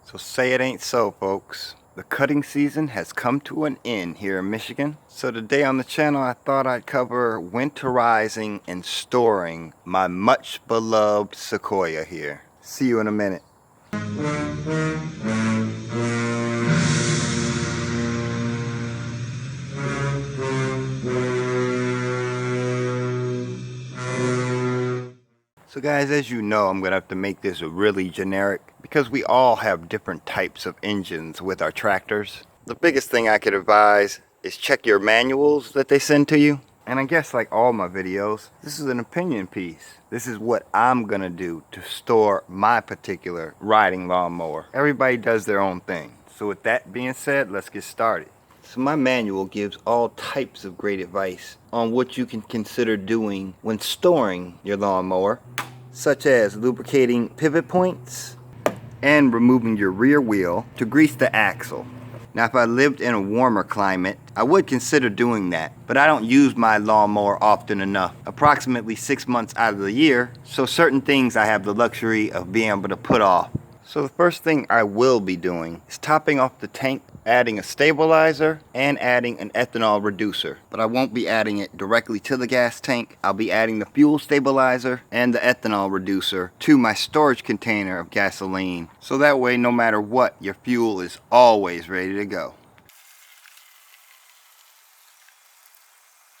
So say it ain't so, folks. The cutting season has come to an end here in Michigan. So today on the channel I thought I'd cover winterizing and storing my much beloved Sequoia here. See you in a minute. So guys, as you know, I'm gonna have to make this really generic because we all have different types of engines with our tractors. The biggest thing I could advise is check your manuals that they send to you. And I guess like all my videos, this is an opinion piece. This is what I'm gonna do to store my particular riding lawnmower. Everybody does their own thing. So with that being said, let's get started. So my manual gives all types of great advice on what you can consider doing when storing your lawnmower, such as lubricating pivot points and removing your rear wheel to grease the axle. Now if I lived in a warmer climate, I would consider doing that, but I don't use my lawnmower often enough, approximately 6 months out of the year, so certain things I have the luxury of being able to put off. So the first thing I will be doing is topping off the tank, adding a stabilizer and adding an ethanol reducer. But I won't be adding it directly to the gas tank. I'll be adding the fuel stabilizer and the ethanol reducer to my storage container of gasoline. So that way, no matter what, your fuel is always ready to go.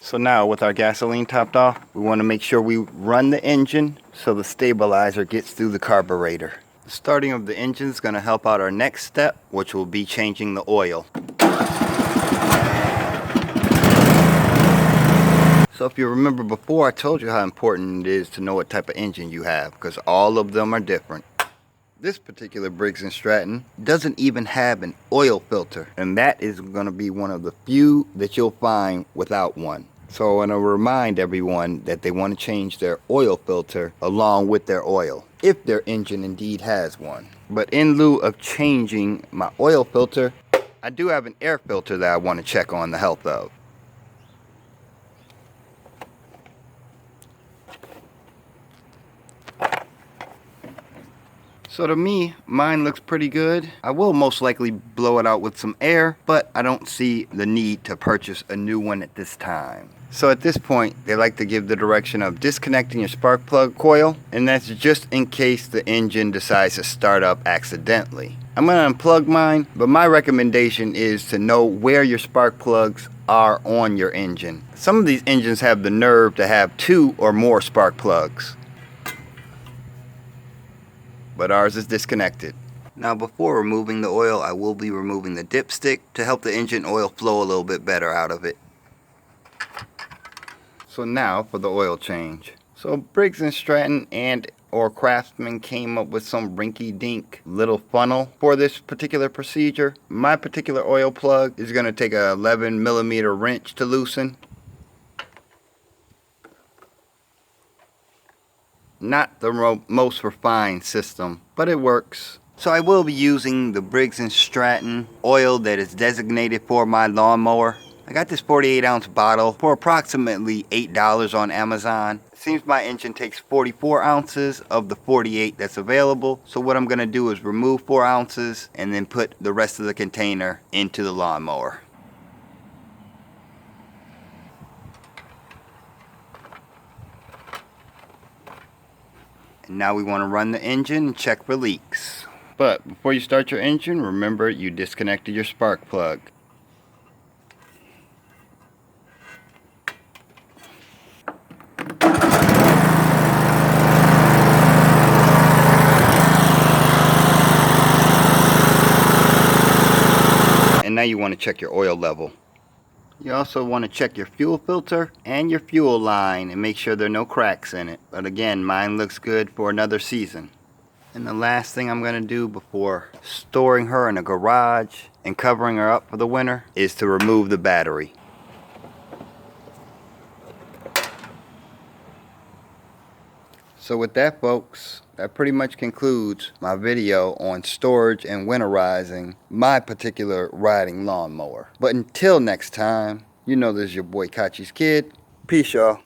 So now with our gasoline topped off, we want to make sure we run the engine so the stabilizer gets through the carburetor. The starting of the engine is going to help out our next step, which will be changing the oil. So if you remember before, I told you how important it is to know what type of engine you have, because all of them are different. This particular Briggs & Stratton doesn't even have an oil filter, and that is going to be one of the few that you'll find without one. So I want to remind everyone that they want to change their oil filter along with their oil, if their engine indeed has one. But in lieu of changing my oil filter, I do have an air filter that I want to check on the health of. So to me, mine looks pretty good. I will most likely blow it out with some air, but I don't see the need to purchase a new one at this time. So at this point, they like to give the direction of disconnecting your spark plug coil, and that's just in case the engine decides to start up accidentally. I'm going to unplug mine, but my recommendation is to know where your spark plugs are on your engine. Some of these engines have the nerve to have 2 or more spark plugs, but ours is disconnected. Now before removing the oil, I will be removing the dipstick to help the engine oil flow a little bit better out of it. So now for the oil change. So Briggs & Stratton and or Craftsman came up with some rinky-dink little funnel for this particular procedure. My particular oil plug is going to take a 11mm wrench to loosen. Not the most refined system, but it works. So I will be using the Briggs & Stratton oil that is designated for my lawnmower. I got this 48-ounce bottle for approximately $8 on Amazon. It seems my engine takes 44 ounces of the 48 that's available. So what I'm going to do is remove 4 ounces and then put the rest of the container into the lawnmower. And now we want to run the engine and check for leaks. But before you start your engine, remember you disconnected your spark plug. And now you want to check your oil level. You also want to check your fuel filter and your fuel line and make sure there are no cracks in it. But again, mine looks good for another season. And the last thing I'm going to do before storing her in a garage and covering her up for the winter is to remove the battery. So with that, folks, that pretty much concludes my video on storage and winterizing my particular riding lawnmower. But until next time, you know this is your boy Kachi's Kid. Peace, y'all.